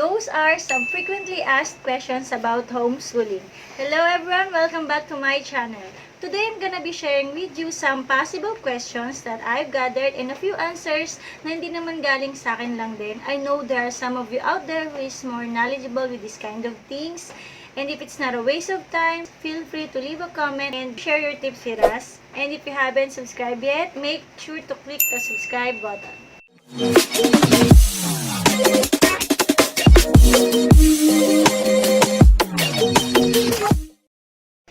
those are some frequently asked questions about homeschooling. Hello everyone, welcome back to my channel. Today I'm gonna be sharing with you some possible questions that I've gathered and a few answers na hindi naman galing sa akin lang din. I know there are some of you out there who is more knowledgeable with this kind of things. And if it's not a waste of time, feel free to leave a comment and share your tips with us. And if you haven't subscribed yet, make sure to click the subscribe button.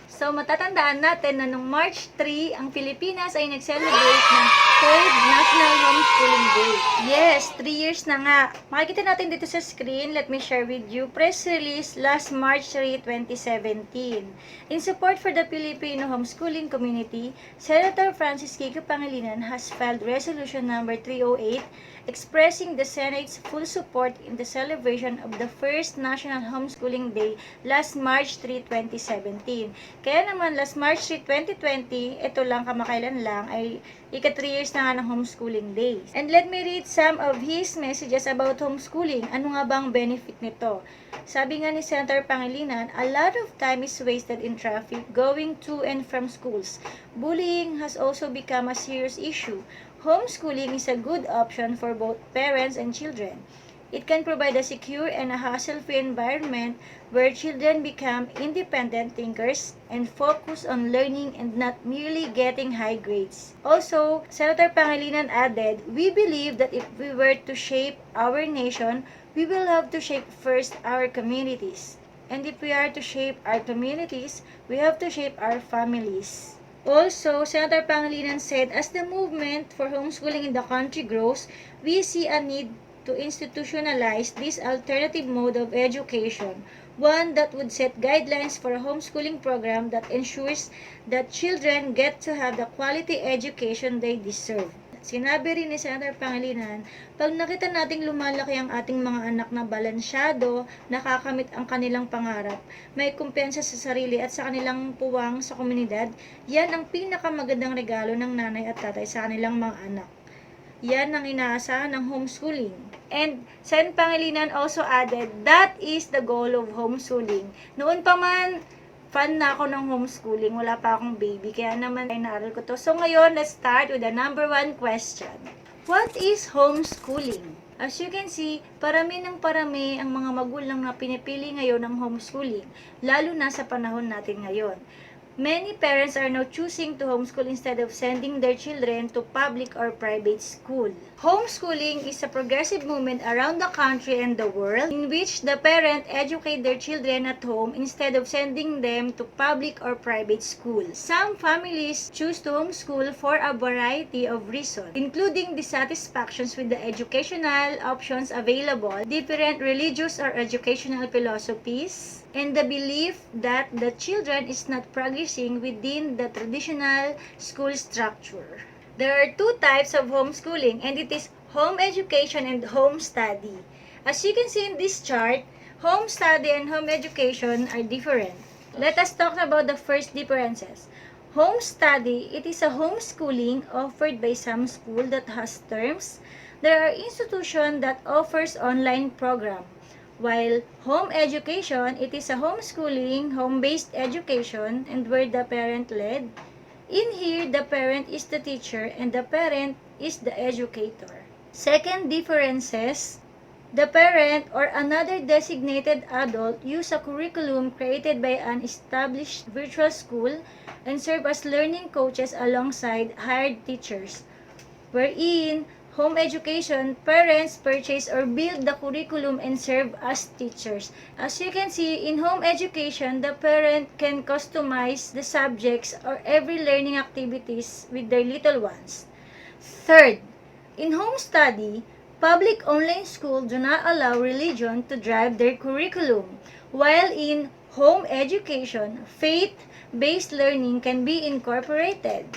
So, matatandaan natin na noong March 3, ang Pilipinas ay nag-celebrate ng 3rd National Homeschooling Day. Yes, 3 years na nga. Makikita natin dito sa screen, let me share with you, press release last March 3, 2017. In support for the Filipino homeschooling community, Senator Francis Kiko Pangilinan has filed Resolution number 308 expressing the Senate's full support in the celebration of the 1st National Homeschooling Day last March 3, 2017. Kaya naman, last March 3, 2020, ito lang kamakailan lang, ay ika 3 years na nga ng homeschooling days. And let me read some of his messages about homeschooling. Ano nga bang benefit nito? Sabi nga ni Senator Pangilinan, a lot of time is wasted in traffic going to and from schools. Bullying has also become a serious issue. Homeschooling is a good option for both parents and children. It can provide a secure and a hassle-free environment where children become independent thinkers and focus on learning and not merely getting high grades. Also, Senator Pangilinan added, we believe that if we were to shape our nation, we will have to shape first our communities. And if we are to shape our communities, we have to shape our families. Also, Senator Pangilinan said, as the movement for homeschooling in the country grows, we see a need to institutionalize this alternative mode of education, one that would set guidelines for a homeschooling program that ensures that children get to have the quality education they deserve. Sinabi rin ni Senator Pangilinan, pag nakita nating lumalaki ang ating mga anak na balansyado, nakakamit ang kanilang pangarap, may kumpiyansa sa sarili at sa kanilang puwang sa komunidad, yan ang pinakamagandang regalo ng nanay at tatay sa kanilang mga anak. Yan ang inaasahan ng homeschooling. And Sen. Pangilinan also added, that is the goal of homeschooling. Noon pa man, fan na ako ng homeschooling. Wala pa akong baby. Kaya naman ay naaral ko to. So ngayon, let's start with the number 1 question. What is homeschooling? As you can see, parami ng parami ang mga magulang na pinipili ngayon ng homeschooling. Lalo na sa panahon natin ngayon. Many parents are now choosing to homeschool instead of sending their children to public or private school. Homeschooling is a progressive movement around the country and the world in which the parent educate their children at home instead of sending them to public or private school. Some families choose to homeschool for a variety of reasons, including dissatisfactions with the educational options available, different religious or educational philosophies, and the belief that the children is not progressing within the traditional school structure. There are 2 types of homeschooling, and it is home education and home study. As you can see in this chart, home study and home education are different. Let us talk about the first differences. Home study, it is a homeschooling offered by some school that has terms. There are institutions that offers online program. While home education, it is a homeschooling, home-based education, and where the parent led. In here, the parent is the teacher and the parent is the educator. Second differences, the parent or another designated adult use a curriculum created by an established virtual school and serve as learning coaches alongside hired teachers. Wherein, home education, parents purchase or build the curriculum and serve as teachers. As you can see, in home education, the parent can customize the subjects or every learning activities with their little ones. Third, in home study, public online schools do not allow religion to drive their curriculum, while in home education, faith-based learning can be incorporated.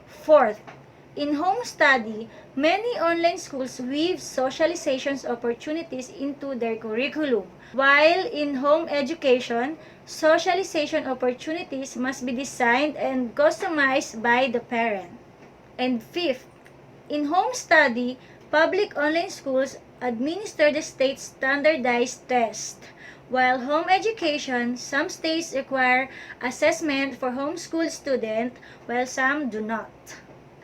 Fourth, in home study, many online schools weave socialization opportunities into their curriculum, while in home education, socialization opportunities must be designed and customized by the parent. And fifth, in home study, public online schools administer the state's standardized test. While home education, some states require assessment for homeschool student, while some do not.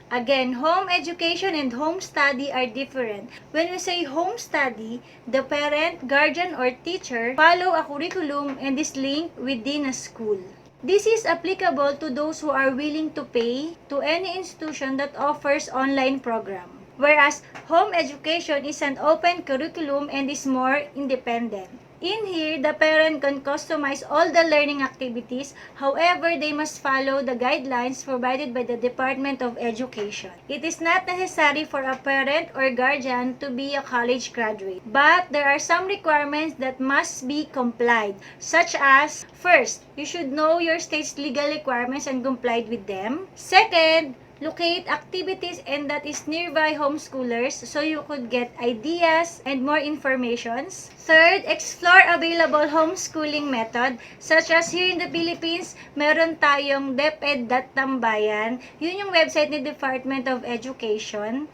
Again, home education and home study are different. When we say home study, the parent, guardian, or teacher follow a curriculum and is linked within a school. This is applicable to those who are willing to pay to any institution that offers online program. Whereas home education is an open curriculum and is more independent. In here, the parent can customize all the learning activities. However, they must follow the guidelines provided by the Department of Education. It is not necessary for a parent or guardian to be a college graduate. But there are some requirements that must be complied, such as, first, you should know your state's legal requirements and complied with them. Second, locate activities and that is nearby homeschoolers so you could get ideas and more informations. Third, explore available homeschooling method such as here in the Philippines, meron tayong DepEd.tambayan. Yun yung website ni Department of Education.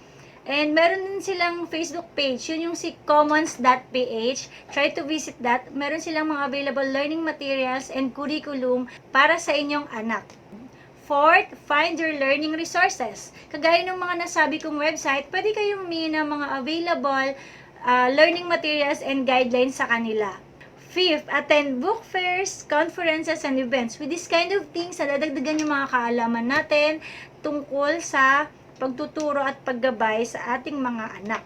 And meron din silang Facebook page, yun yung si commons.ph. Try to visit that. Meron silang mga available learning materials and curriculum para sa inyong anak. Fourth, find your learning resources. Kagaya ng mga nasabi kong website, pwede kayong humingi ng mga available learning materials and guidelines sa kanila. Fifth, attend book fairs, conferences, and events. With this kind of things, nadadagdagan yung mga kaalaman natin tungkol sa pagtuturo at paggabay sa ating mga anak.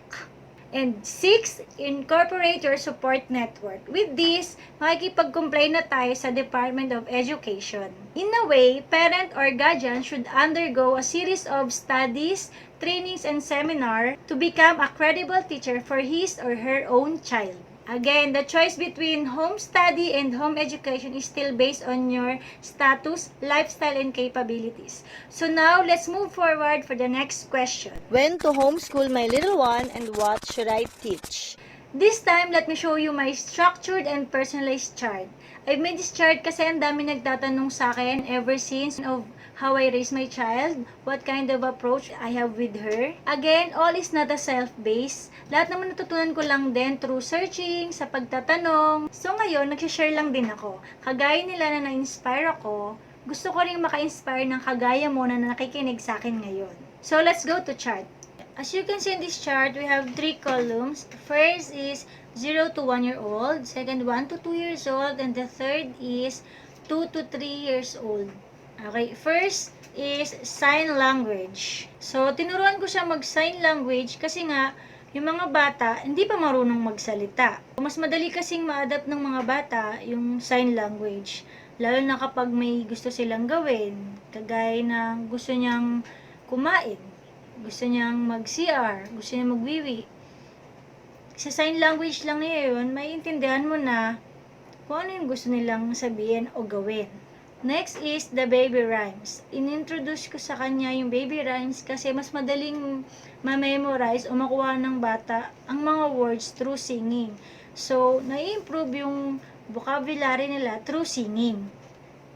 And sixth, incorporate your support network. With this, makikipag-comply na tayo sa Department of Education. In a way, parent or guardian should undergo a series of studies, trainings, and seminar to become a credible teacher for his or her own child. Again, the choice between home study and home education is still based on your status, lifestyle, and capabilities. So now, let's move forward for the next question. When to homeschool my little one and what should I teach? This time, let me show you my structured and personalized chart. I've made this chart kasi ang dami nagtatanong sa akin ever since of how I raise my child, what kind of approach I have with her. Again, all is not a self-based. Lahat naman natutunan ko lang din through searching, sa pagtatanong. So ngayon, nagsishare lang din ako. Kagaya nila na na-inspire ako, gusto ko rin maka-inspire ng kagaya mo na nakikinig sa akin ngayon. So let's go to chart. As you can see in this chart, we have 3 columns. The first is 0 to 1 year old, second 1 to 2 years old, and the third is 2 to 3 years old. Okay, first is sign language. So, tinuruan ko siya mag-sign language kasi nga, yung mga bata, hindi pa marunong magsalita. Mas madali kasing ma-adapt ng mga bata yung sign language. Lalo na kapag may gusto silang gawin. Kagaya na gusto niyang kumain, gusto niyang mag-CR, gusto niyang magwiwi. Sa sign language lang niya yun, maiintindihan mo na kung ano yung gusto nilang sabihin o gawin. Next is the baby rhymes. Inintroduce ko sa kanya yung baby rhymes kasi mas madaling ma-memorize o makuha ng bata ang mga words through singing. So, na-improve yung vocabulary nila through singing.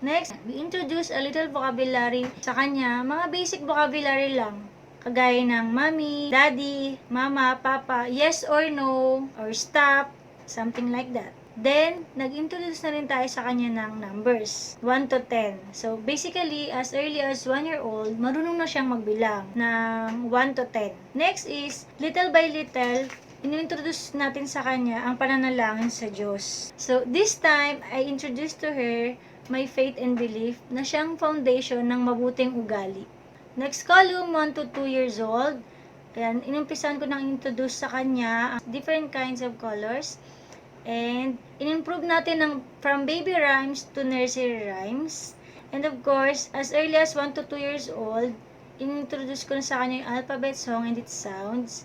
Next, we introduce a little vocabulary sa kanya. Mga basic vocabulary lang. Kagaya ng mommy, daddy, mama, papa, yes or no, or stop, something like that. Then, nag-introduce na rin tayo sa kanya ng numbers, 1 to 10. So, basically, as early as 1 year old, marunong na siyang magbilang ng 1 to 10. Next is, little by little, inintroduce natin sa kanya ang pananalangin sa Diyos. So, this time, I introduced to her my faith and belief na siyang foundation ng mabuting ugali. Next column, 1 to 2 years old. Ayan, inumpisan ko nang introduce sa kanya different kinds of colors. And, in-improve natin ng from baby rhymes to nursery rhymes. And of course, as early as 1 to 2 years old, in-introduce ko na sa kanya yung alphabet song and its sounds.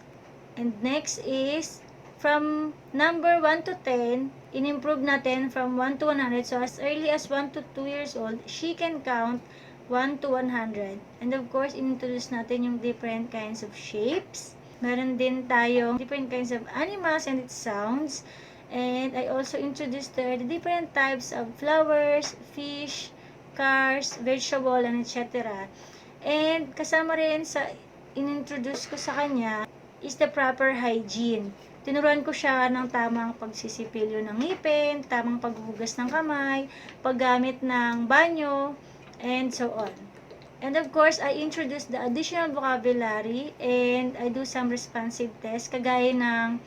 And next is, from number 1 to 10, in-improve natin from 1 to 100. So, as early as 1 to 2 years old, she can count 1 to 100. And of course, in-introduce natin yung different kinds of shapes. Meron din tayong different kinds of animals and its sounds. And I also introduced her the different types of flowers, fish, cars, vegetable, and etc. And kasama rin sa in-introduce ko sa kanya is the proper hygiene. Tinuruan ko siya ng tamang pagsisipilyo ng ngipin, tamang paghuhugas ng kamay, paggamit ng banyo, and so on. And of course, I introduce the additional vocabulary and I do some responsive tests kagaya ng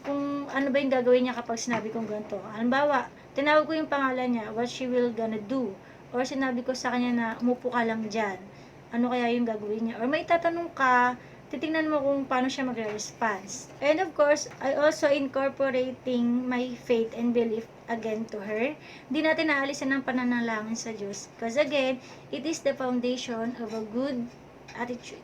kung ano ba yung gagawin niya kapag sinabi kong ganito. Halimbawa, tinawag ko yung pangalan niya, what she will gonna do. Or sinabi ko sa kanya na umupo ka lang dyan. Ano kaya yung gagawin niya? Or may tatanong ka, titingnan mo kung paano siya magre-response. And of course, I also incorporating my faith and belief again to her. Hindi natin naalisan ng pananalangin sa Diyos. Because again, it is the foundation of a good attitude.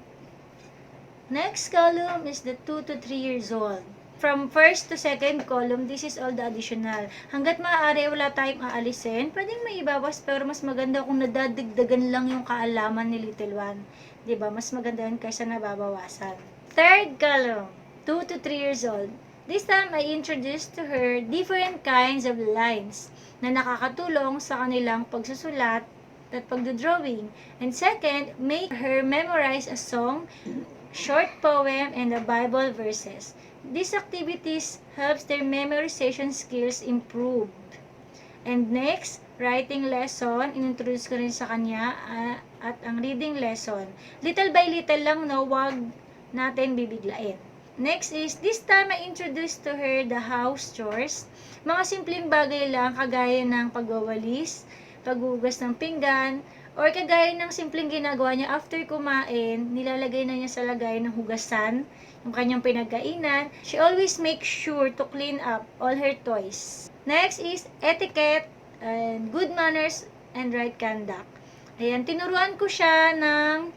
Next column is the 2 to 3 years old. From first to second column, this is all the additional. Hanggat maaari wala tayong aalisin, pwedeng may ibawas pero mas maganda kung nadadigdagan lang yung kaalaman ni little one. Diba? Mas maganda yun kaysa nababawasan. Third column, 2 to 3 years old. This time, I introduced to her different kinds of lines na nakakatulong sa kanilang pagsusulat at pagdodrawing. And second, make her memorize a song, short poem, and the Bible verses. These activities helps their memorization skills improve. And next, writing lesson, inintroduce ko rin sa kanya at ang reading lesson. Little by little lang, no, wag natin bibiglain. Next is, this time I introduced to her the house chores. Mga simpleng bagay lang, kagaya ng pagwawalis, paghugas ng pinggan, or kagaya ng simpleng ginagawa niya after kumain, nilalagay na niya sa lagay ng hugasan, yung kanyang pinagkainan. She always makes sure to clean up all her toys. Next is etiquette and good manners and right conduct. Ayan, tinuruan ko siya ng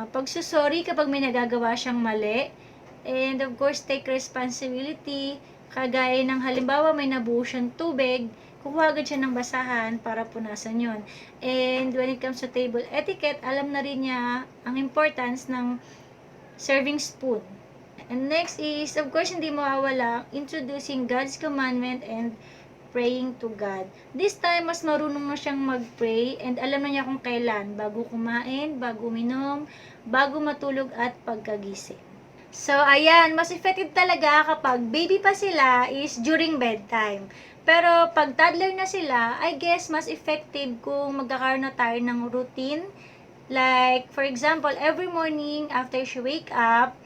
pagsusori kapag may nagagawa siyang mali. And of course, take responsibility. Kagaya ng halimbawa may nabuo siyang tubig, kukuha agad siya ng basahan para punasan yon. And when it comes to table etiquette, alam na rin niya ang importance ng serving spoon. And next is, of course, hindi mawawala, introducing God's commandment and praying to God. This time, mas marunong na siyang mag-pray and alam na niya kung kailan, bago kumain, bago uminom, bago matulog at pagkagising. So, ayan, mas effective talaga kapag baby pa sila is during bedtime. Pero pag toddler na sila, I guess mas effective kung magkakaroon na tayo ng routine. Like, for example, every morning after she wake up,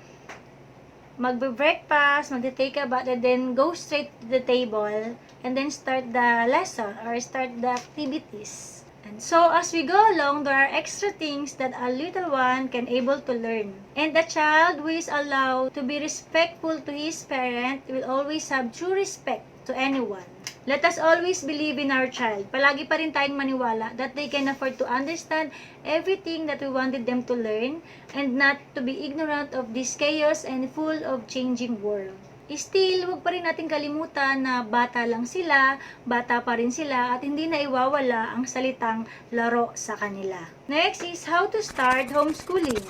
magbe-breakfast, magte-take a bath, and then go straight to the table, and then start the lesson or start the activities. And so, as we go along, there are extra things that a little one can able to learn. And the child who is allowed to be respectful to his parent will always have true respect to anyone. Let us always believe in our child. Palagi pa rin tayong maniwala that they can afford to understand everything that we wanted them to learn and not to be ignorant of this chaos and full of changing world. Still, huwag pa rin natin kalimutan na bata lang sila, bata pa rin sila, at hindi na iwawala ang salitang laro sa kanila. Next is how to start homeschooling.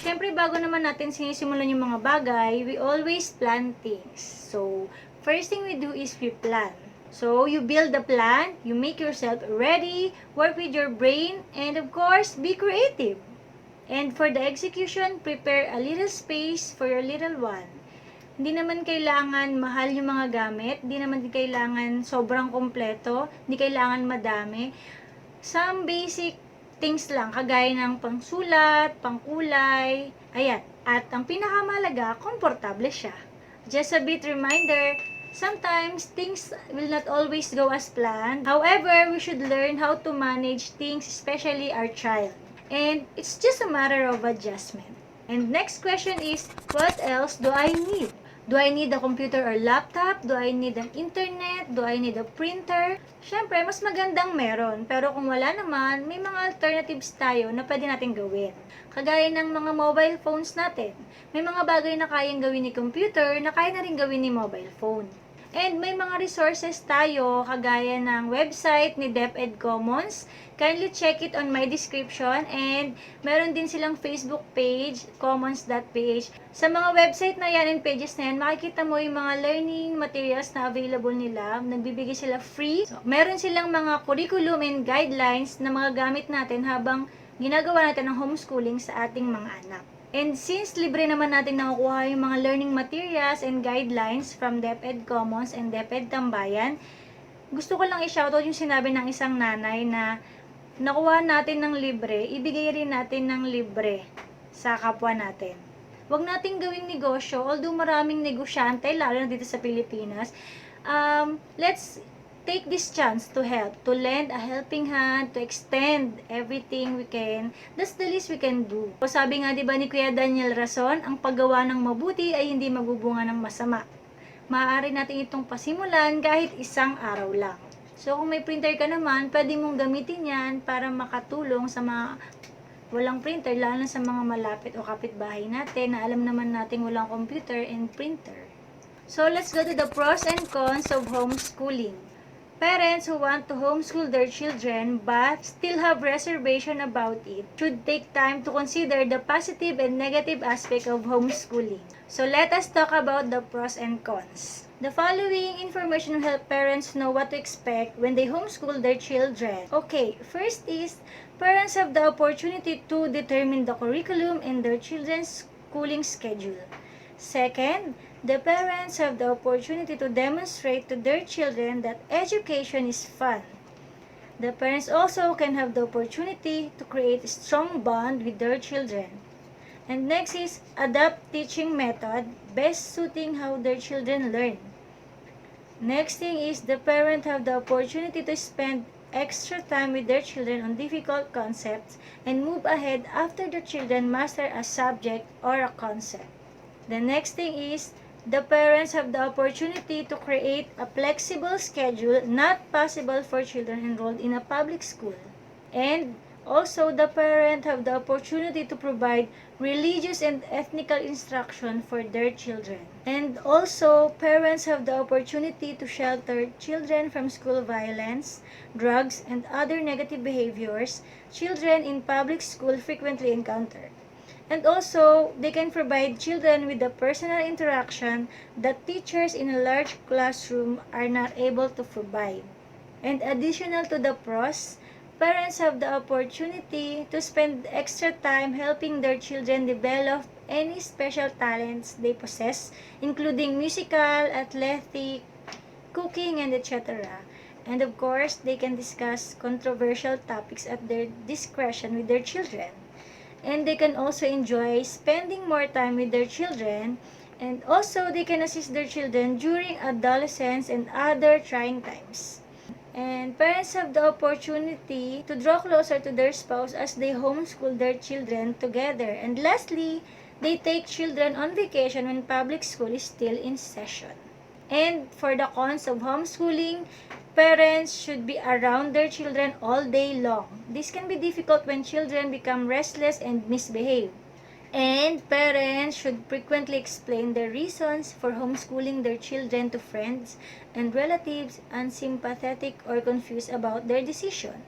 Siyempre, bago naman natin sinisimulan yung mga bagay, we always plan things. So, first thing we do is we plan. So, you build the plan, you make yourself ready, work with your brain, and of course, be creative. And for the execution, prepare a little space for your little one. Hindi naman kailangan mahal yung mga gamit, hindi naman kailangan sobrang kompleto, hindi kailangan madami. Some basic things lang, kagaya ng pangsulat, pangkulay, ayan. At ang pinakamalaga, komportable siya. Just a bit reminder, sometimes things will not always go as planned. However, we should learn how to manage things, especially our child. And it's just a matter of adjustment. And next question is, what else do I need? Do I need a computer or laptop? Do I need an internet? Do I need a printer? Siyempre, mas magandang meron. Pero kung wala naman, may mga alternatives tayo na pwede natin gawin. Kagaya ng mga mobile phones natin. May mga bagay na kayang gawin ni computer na kaya na rin gawin ni mobile phone. And may mga resources tayo, kagaya ng website ni DepEd Commons. Kindly check it on my description. And meron din silang Facebook page, commons.ph. Sa mga website na yan and pages na yan, makikita mo yung mga learning materials na available nila. Nagbibigay sila free. So, meron silang mga curriculum and guidelines na mga gamit natin habang ginagawa natin ang homeschooling sa ating mga anak. And since libre naman natin nakukuha yung mga learning materials and guidelines from DepEd Commons and DepEd Tambayan, gusto ko lang i-shoutout yung sinabi ng isang nanay na nakuha natin ng libre, ibigay rin natin ng libre sa kapwa natin. Huwag nating gawing negosyo, although maraming negosyante, lalo na dito sa Pilipinas. Let's take this chance to help, to lend a helping hand, to extend everything we can. That's the least we can do. O sabi nga diba ni Kuya Daniel Rason, ang paggawa ng mabuti ay hindi magbubunga ng masama. Maaari natin itong pasimulan kahit isang araw lang. So kung may printer ka naman, pwede mong gamitin yan para makatulong sa mga walang printer, lalo na sa mga malapit o kapitbahay natin na alam naman natin walang computer and printer. So let's go to the pros and cons of homeschooling. Parents who want to homeschool their children but still have reservation about it should take time to consider the positive and negative aspect of homeschooling. So let us talk about the pros and cons. The following information will help parents know what to expect when they homeschool their children. Okay, first is parents have the opportunity to determine the curriculum and their children's schooling schedule. Second, the parents have the opportunity to demonstrate to their children that education is fun. The parents also can have the opportunity to create a strong bond with their children. And next is adapt teaching method best suiting how their children learn. Next thing is the parent have the opportunity to spend extra time with their children on difficult concepts and move ahead after the children master a subject or a concept. The next thing is the parents have the opportunity to create a flexible schedule not possible for children enrolled in a public school. And also, the parent have the opportunity to provide religious and ethnical instruction for their children. And also, parents have the opportunity to shelter children from school violence, drugs, and other negative behaviors children in public school frequently encounter. And also, they can provide children with the personal interaction that teachers in a large classroom are not able to provide. And additional to the pros, parents have the opportunity to spend extra time helping their children develop any special talents they possess, including musical, athletic, cooking, and etc. And of course, they can discuss controversial topics at their discretion with their children. And they can also enjoy spending more time with their children, and also they can assist their children during adolescence and other trying times. And parents have the opportunity to draw closer to their spouse as they homeschool their children together. And lastly, they take children on vacation when public school is still in session. And for the cons of homeschooling, parents should be around their children all day long. This can be difficult when children become restless and misbehave. And parents should frequently explain their reasons for homeschooling their children to friends and relatives unsympathetic or confused about their decision.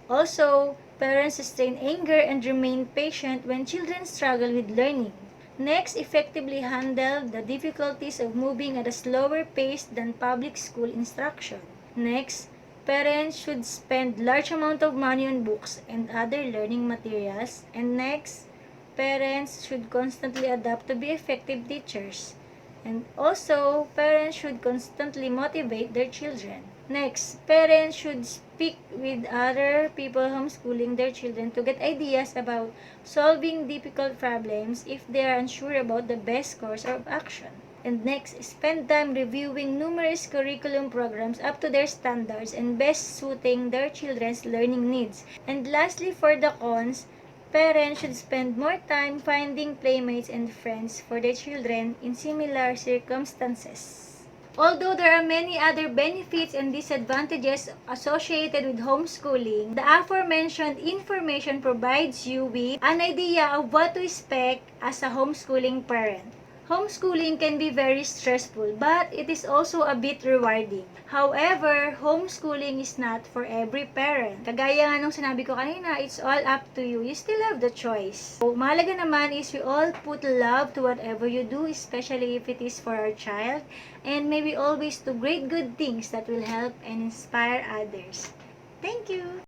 Also, parents sustain anger and remain patient when children struggle with learning. Next, effectively handle the difficulties of moving at a slower pace than public school instruction. Next, parents should spend large amount of money on books and other learning materials. And next, parents should constantly adapt to be effective teachers. And also, parents should constantly motivate their children. Next, parents should speak with other people homeschooling their children to get ideas about solving difficult problems if they are unsure about the best course of action. And next, spend time reviewing numerous curriculum programs up to their standards and best suiting their children's learning needs. And lastly, for the cons, parents should spend more time finding playmates and friends for their children in similar circumstances. Although there are many other benefits and disadvantages associated with homeschooling, the aforementioned information provides you with an idea of what to expect as a homeschooling parent. Homeschooling can be very stressful, but it is also a bit rewarding. However, homeschooling is not for every parent. Kagaya nga nung sinabi ko kanina, it's all up to you. You still have the choice. So, mahalaga naman is we all put love to whatever you do, especially if it is for our child. And maybe always do great good things that will help and inspire others. Thank you!